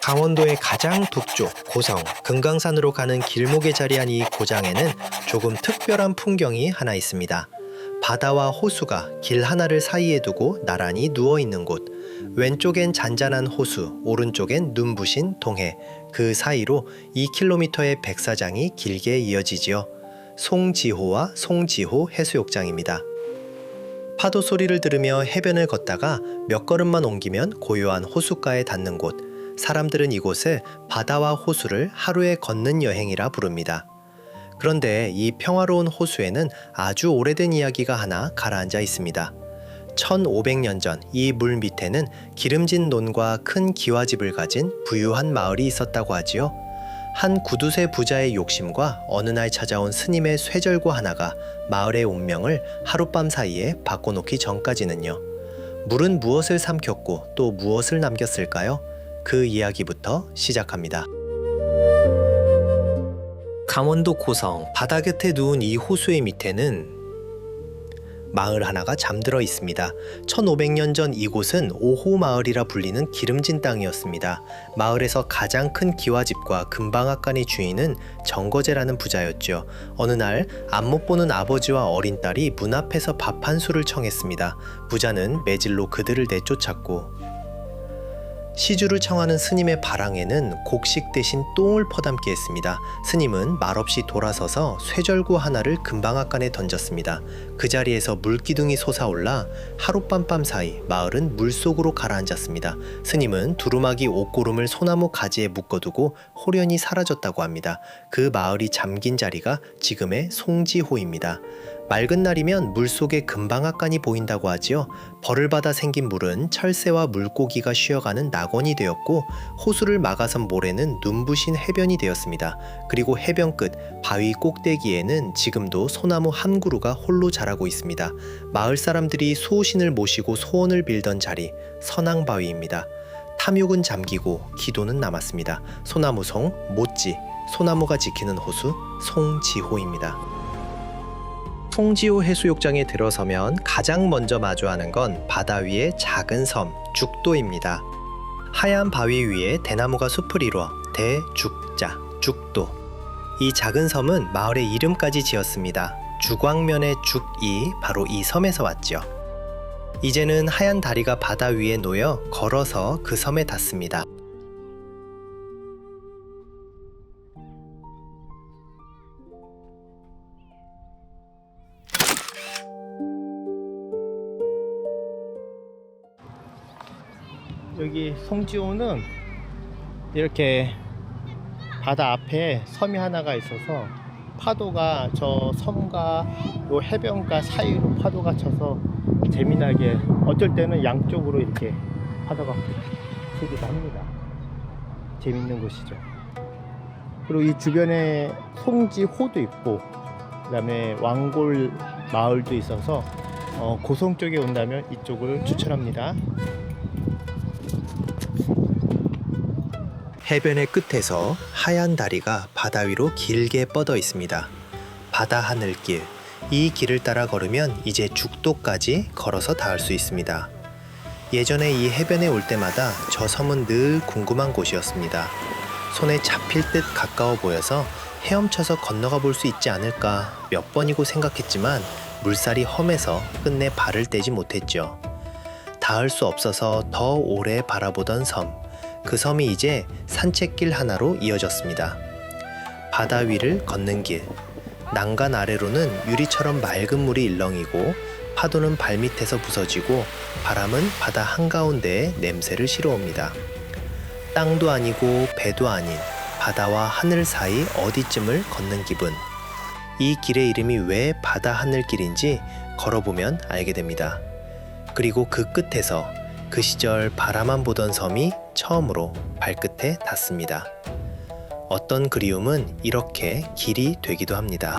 강원도의 가장 북쪽 고성 금강산으로 가는 길목에 자리한 이 고장에는 조금 특별한 풍경이 하나 있습니다. 바다와 호수가 길 하나를 사이에 두고 나란히 누워있는 곳. 왼쪽엔 잔잔한 호수, 오른쪽엔 눈부신 동해. 그 사이로 2km의 백사장이 길게 이어지지요. 송지호와 송지호 해수욕장입니다. 파도 소리를 들으며 해변을 걷다가 몇 걸음만 옮기면 고요한 호숫가에 닿는 곳. 사람들은 이곳을 바다와 호수를 하루에 걷는 여행이라 부릅니다. 그런데 이 평화로운 호수에는 아주 오래된 이야기가 하나 가라앉아 있습니다. 1500년 전 이 물 밑에는 기름진 논과 큰 기와집을 가진 부유한 마을이 있었다고 하지요. 한 구두쇠 부자의 욕심과 어느 날 찾아온 스님의 쇠절구 하나가 마을의 운명을 하룻밤 사이에 바꿔놓기 전까지는요. 물은 무엇을 삼켰고 또 무엇을 남겼을까요? 그 이야기부터 시작합니다. 강원도 고성 바다 곁에 누운 이 호수의 밑에는 마을 하나가 잠들어 있습니다. 1500년 전 이곳은 오호마을이라 불리는 기름진 땅이었습니다. 마을에서 가장 큰 기와집과 금방앗간의 주인은 정거제라는 부자였죠. 어느 날 앞못 보는 아버지와 어린 딸이 문 앞에서 밥 한 수를 청했습니다. 부자는 매질로 그들을 내쫓았고 시주를 청하는 스님의 바랑에는 곡식 대신 똥을 퍼담게 했습니다. 스님은 말없이 돌아서서 쇠절구 하나를 금방앗간에 던졌습니다. 그 자리에서 물기둥이 솟아올라 하룻밤 사이 마을은 물속으로 가라앉았습니다. 스님은 두루마기 옷고름을 소나무 가지에 묶어두고 홀연히 사라졌다고 합니다. 그 마을이 잠긴 자리가 지금의 송지호입니다. 맑은 날이면 물속에 금방앗간이 보인다고 하지요. 벌을 받아 생긴 물은 철새와 물고기가 쉬어가는 낙원이 되었고 호수를 막아선 모래는 눈부신 해변이 되었습니다. 그리고 해변 끝 바위 꼭대기에는 지금도 소나무 한 그루가 홀로 자라고 있습니다. 마을 사람들이 수호신을 모시고 소원을 빌던 자리 선앙바위입니다. 탐욕은 잠기고 기도는 남았습니다. 소나무송 못지 소나무가 지키는 호수 송지호입니다. 송지호 해수욕장에 들어서면 가장 먼저 마주하는 건 바다 위의 작은 섬 죽도입니다. 하얀 바위 위에 대나무가 숲을 이루어 대죽자 죽도. 이 작은 섬은 마을의 이름까지 지었습니다. 주광면의 죽이 바로 이 섬에서 왔죠. 이제는 하얀 다리가 바다 위에 놓여 걸어서 그 섬에 닿습니다. 여기 송지호는 이렇게 바다 앞에 섬이 하나가 있어서 파도가 저 섬과 요 해변가 사이로 파도가 쳐서 재미나게 어쩔 때는 양쪽으로 이렇게 파도가 치기도 합니다. 재밌는 곳이죠. 그리고 이 주변에 송지호도 있고 그 다음에 왕골 마을도 있어서 고성 쪽에 온다면 이쪽을 추천합니다. 해변의 끝에서 하얀 다리가 바다 위로 길게 뻗어 있습니다. 바다 하늘길, 이 길을 따라 걸으면 이제 죽도까지 걸어서 닿을 수 있습니다. 예전에 이 해변에 올 때마다 저 섬은 늘 궁금한 곳이었습니다. 손에 잡힐 듯 가까워 보여서 헤엄쳐서 건너가 볼 수 있지 않을까 몇 번이고 생각했지만 물살이 험해서 끝내 발을 떼지 못했죠. 닿을 수 없어서 더 오래 바라보던 섬. 그 섬이 이제 산책길 하나로 이어졌습니다. 바다 위를 걷는 길. 난간 아래로는 유리처럼 맑은 물이 일렁이고 파도는 발밑에서 부서지고 바람은 바다 한가운데에 냄새를 실어옵니다. 땅도 아니고 배도 아닌 바다와 하늘 사이 어디쯤을 걷는 기분. 이 길의 이름이 왜 바다 하늘길인지 걸어보면 알게 됩니다. 그리고 그 끝에서 그 시절 바라만 보던 섬이 처음으로 발끝에 닿습니다. 어떤 그리움은 이렇게 길이 되기도 합니다.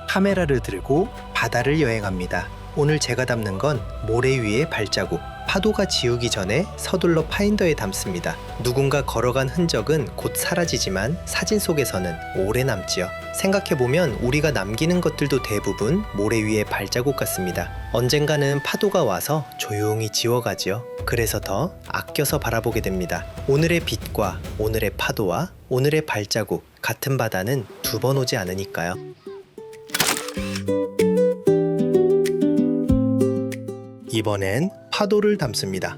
카메라를 들고 바다를 여행합니다. 오늘 제가 담는 건 모래 위의 발자국, 파도가 지우기 전에 서둘러 파인더에 담습니다. 누군가 걸어간 흔적은 곧 사라지지만 사진 속에서는 오래 남지요. 생각해보면 우리가 남기는 것들도 대부분 모래 위의 발자국 같습니다. 언젠가는 파도가 와서 조용히 지워가지요. 그래서 더 아껴서 바라보게 됩니다. 오늘의 빛과 오늘의 파도와 오늘의 발자국, 같은 바다는 두 번 오지 않으니까요. 이번엔 파도를 담습니다.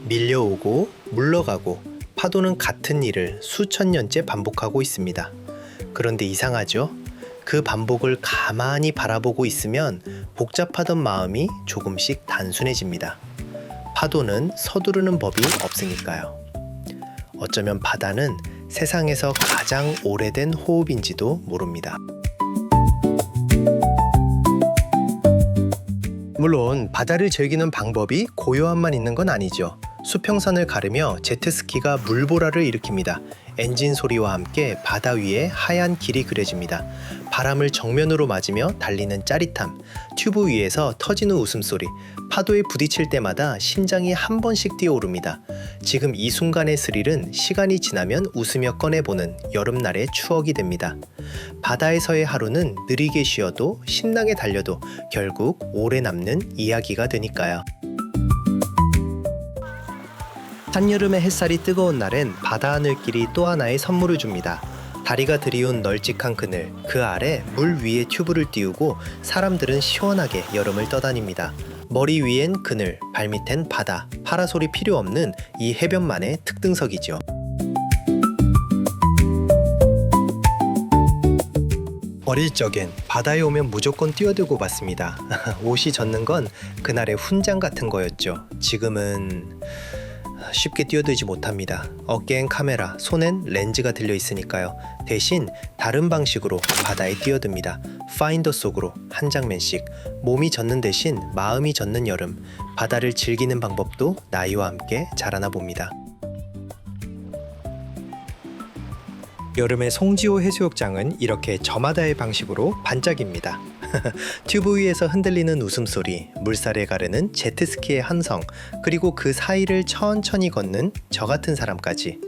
밀려오고 물러가고 파도는 같은 일을 수천 년째 반복하고 있습니다. 그런데 이상하죠? 그 반복을 가만히 바라보고 있으면 복잡하던 마음이 조금씩 단순해집니다. 파도는 서두르는 법이 없으니까요. 어쩌면 바다는 세상에서 가장 오래된 호흡인지도 모릅니다. 물론 바다를 즐기는 방법이 고요함만 있는 건 아니죠. 수평선을 가르며 제트스키가 물보라를 일으킵니다. 엔진 소리와 함께 바다 위에 하얀 길이 그려집니다. 바람을 정면으로 맞으며 달리는 짜릿함, 튜브 위에서 터지는 웃음소리, 파도에 부딪힐 때마다 심장이 한 번씩 뛰어오릅니다. 지금 이 순간의 스릴은 시간이 지나면 웃으며 꺼내보는 여름날의 추억이 됩니다. 바다에서의 하루는 느리게 쉬어도 신나게 달려도 결국 오래 남는 이야기가 되니까요. 한여름의 햇살이 뜨거운 날엔 바다 하늘길이 또 하나의 선물을 줍니다. 다리가 들이운 널찍한 그늘, 그 아래 물 위에 튜브를 띄우고 사람들은 시원하게 여름을 떠다닙니다. 머리 위엔 그늘, 발밑엔 바다, 파라솔이 필요 없는 이 해변만의 특등석이죠. 어릴 적엔 바다에 오면 무조건 뛰어들고 봤습니다. 옷이 젖는 건 그날의 훈장 같은 거였죠. 지금은 쉽게 뛰어들지 못합니다. 어깨엔 카메라, 손엔 렌즈가 들려 있으니까요. 대신 다른 방식으로 바다에 뛰어듭니다. 파인더 속으로 한 장면씩. 몸이 젖는 대신 마음이 젖는 여름. 바다를 즐기는 방법도 나이와 함께 자라나 봅니다. 여름의 송지호 해수욕장은 이렇게 저마다의 방식으로 반짝입니다. 튜브 위에서 흔들리는 웃음소리, 물살에 가르는 제트스키의 한성, 그리고 그 사이를 천천히 걷는 저 같은 사람까지.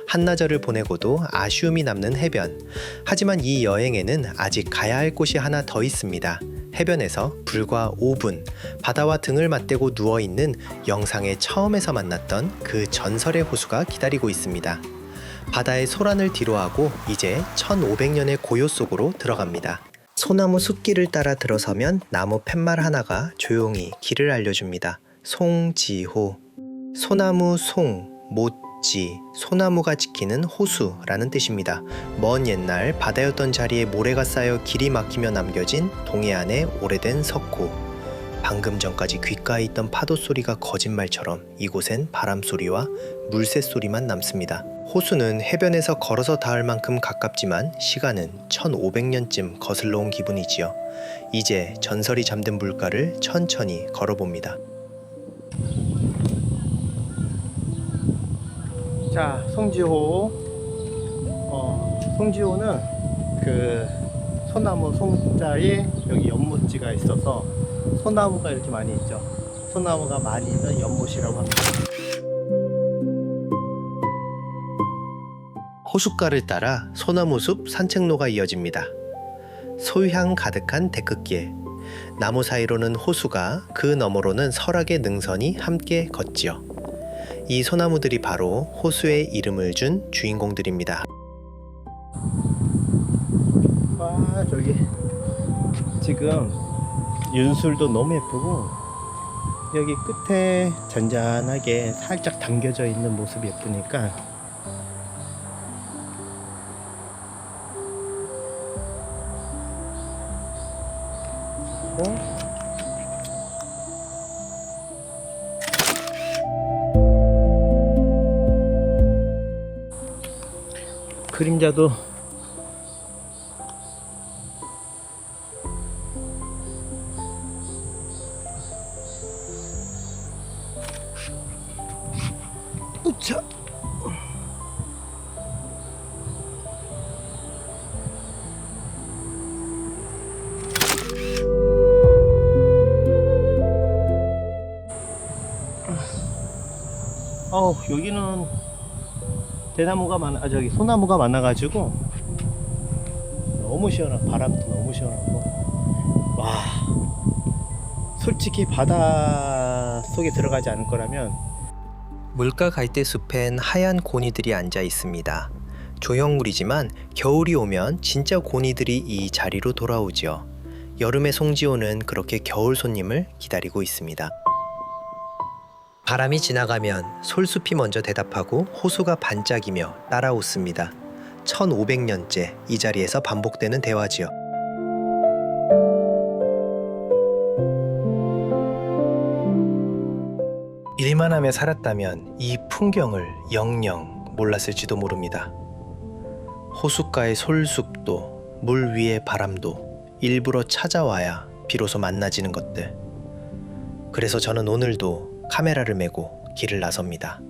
한나절을 보내고도 아쉬움이 남는 해변. 하지만 이 여행에는 아직 가야 할 곳이 하나 더 있습니다. 해변에서 불과 5분, 바다와 등을 맞대고 누워있는 영상의 처음에서 만났던 그 전설의 호수가 기다리고 있습니다. 바다의 소란을 뒤로하고 이제 1500년의 고요 속으로 들어갑니다. 소나무 숲길을 따라 들어서면 나무 팻말 하나가 조용히 길을 알려줍니다. 송지호. 소나무 송, 못지, 소나무가 지키는 호수라는 뜻입니다. 먼 옛날 바다였던 자리에 모래가 쌓여 길이 막히며 남겨진 동해안의 오래된 석호. 방금 전까지 귓가에 있던 파도 소리가 거짓말처럼 이곳엔 바람 소리와 물새 소리만 남습니다. 호수는 해변에서 걸어서 닿을 만큼 가깝지만 시간은 1500년쯤 거슬러 온 기분이지요. 이제 전설이 잠든 물가를 천천히 걸어봅니다. 자, 송지호. 송지호는 그 소나무 송자에 여기 연못지가 있어서 소나무가 이렇게 많이 있죠. 소나무가 많이 있는 연못이라고 합니다. 호숫가를 따라 소나무숲 산책로가 이어집니다. 소향 가득한 데크길. 나무 사이로는 호수가, 그 너머로는 설악의 능선이 함께 걷지요. 이 소나무들이 바로 호수의 이름을 준 주인공들입니다. 와, 저기 지금 윤술도 너무 예쁘고 여기 끝에 잔잔하게 살짝 담겨져 있는 모습이 예쁘니까 그림자도 우차. 여기는 대나무가 소나무가 많아가지고 너무 시원하고 바람도 너무 시원하고 와, 솔직히 바다 속에 들어가지 않을 거라면. 물가 갈대 숲엔 하얀 고니들이 앉아 있습니다. 조형물이지만 겨울이 오면 진짜 고니들이 이 자리로 돌아오죠. 여름의 송지호는 그렇게 겨울 손님을 기다리고 있습니다. 바람이 지나가면 솔숲이 먼저 대답하고 호수가 반짝이며 따라웃습니다. 1500년째 이 자리에서 반복되는 대화지요. 일만 하며 살았다면 이 풍경을 영영 몰랐을지도 모릅니다. 호숫가의 솔숲도 물 위의 바람도 일부러 찾아와야 비로소 만나지는 것들. 그래서 저는 오늘도 카메라를 메고 길을 나섭니다.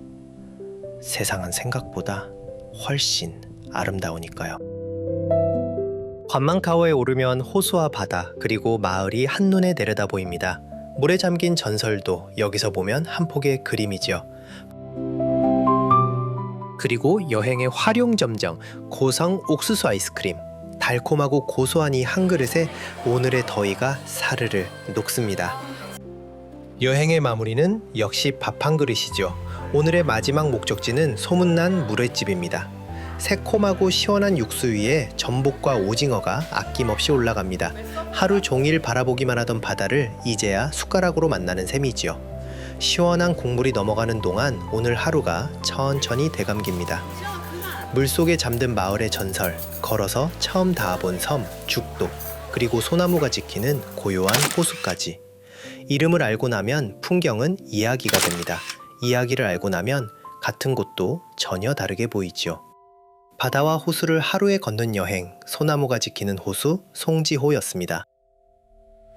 세상은 생각보다 훨씬 아름다우니까요. 관망타워에 오르면 호수와 바다 그리고 마을이 한눈에 내려다 보입니다. 물에 잠긴 전설도 여기서 보면 한 폭의 그림이죠. 그리고 여행의 활용점정 고성 옥수수 아이스크림. 달콤하고 고소한 이 한 그릇에 오늘의 더위가 사르르 녹습니다. 여행의 마무리는 역시 밥 한 그릇이죠. 오늘의 마지막 목적지는 소문난 물회집입니다. 새콤하고 시원한 육수 위에 전복과 오징어가 아낌없이 올라갑니다. 하루 종일 바라보기만 하던 바다를 이제야 숟가락으로 만나는 셈이지요. 시원한 국물이 넘어가는 동안 오늘 하루가 천천히 되감깁니다. 물속에 잠든 마을의 전설, 걸어서 처음 닿아본 섬, 죽도, 그리고 소나무가 지키는 고요한 호수까지. 이름을 알고 나면 풍경은 이야기가 됩니다. 이야기를 알고 나면 같은 곳도 전혀 다르게 보이죠. 바다와 호수를 하루에 걷는 여행, 소나무가 지키는 호수 송지호였습니다.